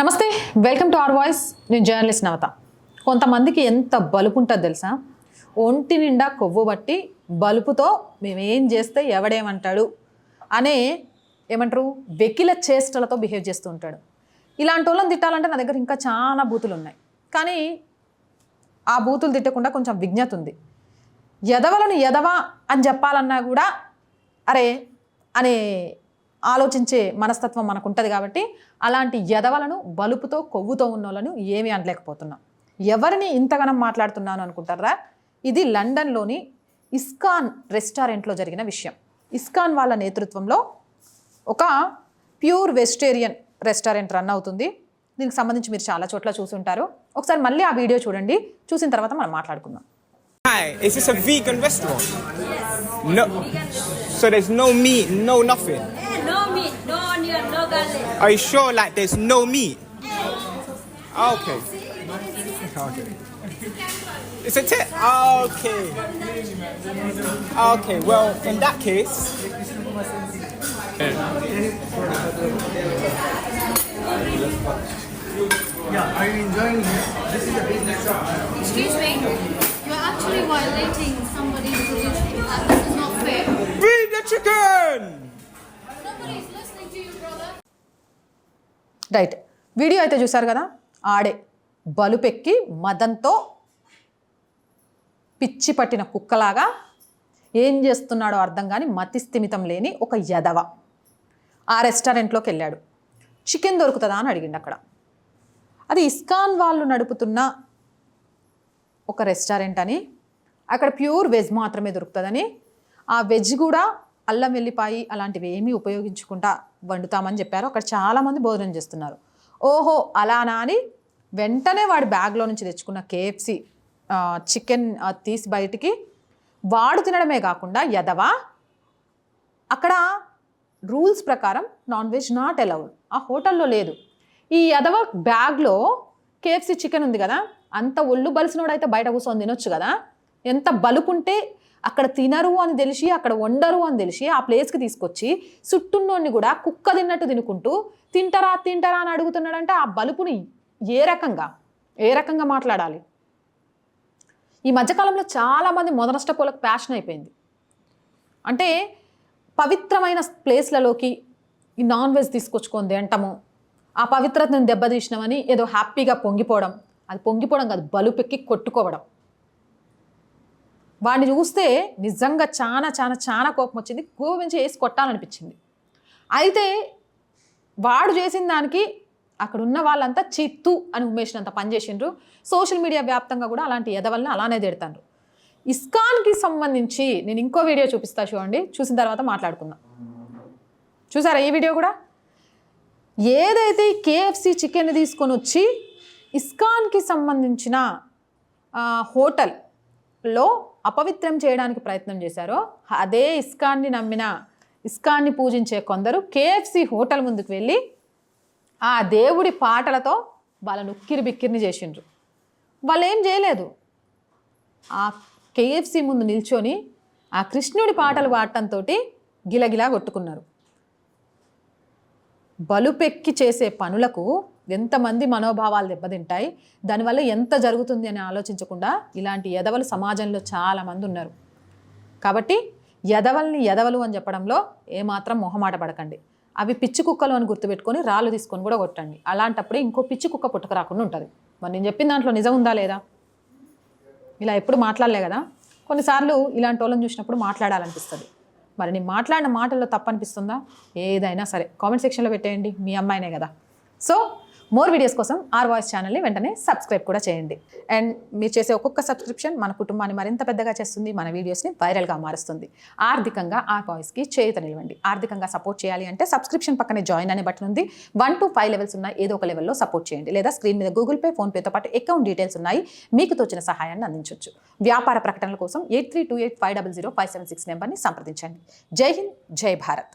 నమస్తే, welcome to our voice. నేను journalist నవత. కొంతమందికి ఎంత బలుపు ఉంటుందో తెలుసా? ఒంటి నిండా కొవ్వు బట్టి బలుపుతో మేమేం చేస్తే ఎవడేమంటాడు అనే ఏమంటారు వెకిల చేష్టలతో బిహేవ్ చేస్తూ ఉంటాడు. ఇలాంటి వాళ్ళని తిట్టాలంటే నా దగ్గర ఇంకా చాలా బూతులు ఉన్నాయి, కానీ ఆ బూతులు తిట్టకుండా కొంచెం విజ్ఞత ఉంది. ఎదవలను ఎదవా అని చెప్పాలన్నా కూడా అరే అనే ఆలోచించే మనస్తత్వం మనకు ఉంటుంది. కాబట్టి అలాంటి ఎదవలను బలుపుతో కొవ్వుతో ఉన్న వాళ్ళను ఏమీ అనలేకపోతున్నాం. ఎవరిని ఇంతగానం మాట్లాడుతున్నాను అనుకుంటారా? ఇది లండన్లోని ఇస్కాన్ రెస్టారెంట్లో జరిగిన విషయం. ఇస్కాన్ వాళ్ళ నేతృత్వంలో ఒక ప్యూర్ వెజిటేరియన్ రెస్టారెంట్ రన్ అవుతుంది. దీనికి సంబంధించి మీరు చాలా చోట్ల చూసుంటారు. ఒకసారి మళ్ళీ ఆ వీడియో చూడండి, చూసిన తర్వాత మనం మాట్లాడుకుందాం. Hi, is this a vegan restaurant? Yes. No. So there's no meat, no nothing? No meat, no onion, no garlic. Are you sure like there's no meat? Okay. Okay. It's a tip? Okay. Okay, well, in that case... Yeah, are you enjoying it? This is a business shop. Excuse me, you're actually violating somebody's duty. This is not fair. Bring the chicken! Nobody's listening to you, brother. Right, video అయితే చూసారు కదా. ఆడే బలుపెక్కి మదంతో పిచ్చి పట్టిన కుక్కలాగా ఏం చేస్తున్నాడో అర్థం కాని మతిస్థిమితం లేని ఒక యదవ ఆ రెస్టారెంట్లోకి వెళ్ళాడు. చికెన్ దొరుకుతుందా అని అడిగిండు. అక్కడ అది ఇస్కాన్ వాళ్ళు నడుపుతున్న ఒక రెస్టారెంట్ అని, అక్కడ ప్యూర్ వెజ్ మాత్రమే దొరుకుతుందని, ఆ వెజ్ కూడా అల్లం వెల్లిపాయి అలాంటివి ఏమీ ఉపయోగించకుండా వండుతామని చెప్పారు. అక్కడ చాలామంది భోజనం చేస్తున్నారు. ఓహో అలానా అని వెంటనే వాడి బ్యాగ్లో నుంచి తెచ్చుకున్న KFC చికెన్ తీసి బయటికి వాడు తినడమే కాకుండా యదవ అక్కడ రూల్స్ ప్రకారం నాన్ వెజ్ నాట్ అలౌడ్, ఆ హోటల్లో లేదు. ఈ యదవ బ్యాగ్లో KFC చికెన్ ఉంది కదా, అంత ఒళ్ళు బలిసినోడైతే బయట కూర్చొని తినొచ్చు కదా. ఎంత బలుపుంటే అక్కడ తినరు అని తెలిసి, అక్కడ వండరు అని తెలిసి ఆ ప్లేస్కి తీసుకొచ్చి చుట్టున్నోడిని కూడా కుక్క తిన్నట్టు తినుకుంటూ తింటారా తింటారా అని అడుగుతున్నాడంటే ఆ బలుపుని ఏ రకంగా మాట్లాడాలి? ఈ మధ్యకాలంలో చాలామంది మొదనష్టపోలకు ప్యాషన్ అయిపోయింది. అంటే పవిత్రమైన ప్లేస్లలోకి ఈ నాన్ వెజ్ తీసుకొచ్చుకొని తింటాము, ఆ పవిత్రతను దెబ్బతీసినామని ఏదో హ్యాపీగా పొంగిపోవడం. అది పొంగిపోవడం కాదు, బలుపెక్కి కొట్టుకోవడం. వాడిని చూస్తే నిజంగా చాలా చాలా చాలా కోపం వచ్చింది. కోపించి వేసి కొట్టాలనిపించింది. అయితే వాడు చేసిన దానికి అక్కడ ఉన్న వాళ్ళంతా చిత్తు అని ఉమ్మేసినంత పనిచేసిండ్రు. సోషల్ మీడియా వ్యాప్తంగా కూడా అలాంటి ఎదవల్ని అలానే తిడతారు. ఇస్కాన్కి సంబంధించి నేను ఇంకో వీడియో చూపిస్తా, చూడండి. చూసిన తర్వాత మాట్లాడుకుందాం. చూసారా ఈ వీడియో కూడా? ఏదైతే KFC చికెన్ తీసుకొని వచ్చి ఇస్కాన్కి సంబంధించిన హోటల్లో అపవిత్రం చేయడానికి ప్రయత్నం చేశారో, అదే ఇస్కాన్ని నమ్మిన, ఇస్కాన్ని పూజించే కొందరు KFC హోటల్ ముందుకు వెళ్ళి ఆ దేవుడి పాటలతో వాళ్ళను ఉక్కిరి బిక్కిరిని చేసిండ్రు. వాళ్ళు ఏం చేయలేదు, ఆ KFC ముందు నిల్చొని ఆ కృష్ణుడి పాటలు పాడటంతో గిలగిలా కొట్టుకున్నారు. బలుపెక్కి చేసే పనులకు ఎంతమంది మనోభావాలు దెబ్బతింటాయి, దానివల్ల ఎంత జరుగుతుంది అని ఆలోచించకుండా ఇలాంటి ఎదవలు సమాజంలో చాలామంది ఉన్నారు. కాబట్టి ఎదవలు అని చెప్పడంలో ఏమాత్రం మొహమాట పడకండి. అవి పిచ్చి కుక్కలు అని గుర్తుపెట్టుకొని రాళ్ళు తీసుకొని కూడా కొట్టండి. అలాంటప్పుడే ఇంకో పిచ్చి కుక్క పుట్టుక రాకుండా ఉంటుంది. మరి నేను చెప్పిన దాంట్లో నిజం ఉందా లేదా? ఇలా ఎప్పుడు మాట్లాడలే కదా. కొన్నిసార్లు ఇలాంటి వాళ్ళని చూసినప్పుడు మాట్లాడాలనిపిస్తుంది. మరి నేను మాట్లాడిన మాటల్లో తప్పనిపిస్తుందా? ఏదైనా సరే కామెంట్ సెక్షన్లో పెట్టేయండి, మీ అమ్మాయినే కదా. సో మోర్ వీడియోస్ కోసం ఆర్ వాయిస్ ఛానల్ని వెంటనే సబ్స్క్రైబ్ కూడా చేయండి. అండ్ మీరు చేసే ఒక్కొక్క సబ్స్క్రిప్షన్ మన కుటుంబాన్ని మరింత పెద్దగా చేస్తుంది, మన వీడియోస్ని వైరల్గా మారుస్తుంది. ఆర్థికంగా ఆర్ వాయిస్కి చేయూతనివ్వండి. ఆర్థికంగా సపోర్ట్ చేయాలి అంటే సబ్స్క్రిప్షన్ పక్కనే జాయిన్ అనే బటన్ ఉంది. 1 to 5 లెవెల్స్ ఉన్నాయి, ఏదో ఒక లెవెల్లో సపోర్ట్ చేయండి. లేదా స్క్రీన్ మీద గూగుల్ పే, ఫోన్పేతో పాటు అకౌంట్ డీటెయిల్స్ ఉన్నాయి, మీకు తోచిన సహాయాన్ని అందించవచ్చు. వ్యాపార ప్రకటనల కోసం 8328500576 నెంబర్ని సంప్రదించండి. జై హింద్, జై భారత్.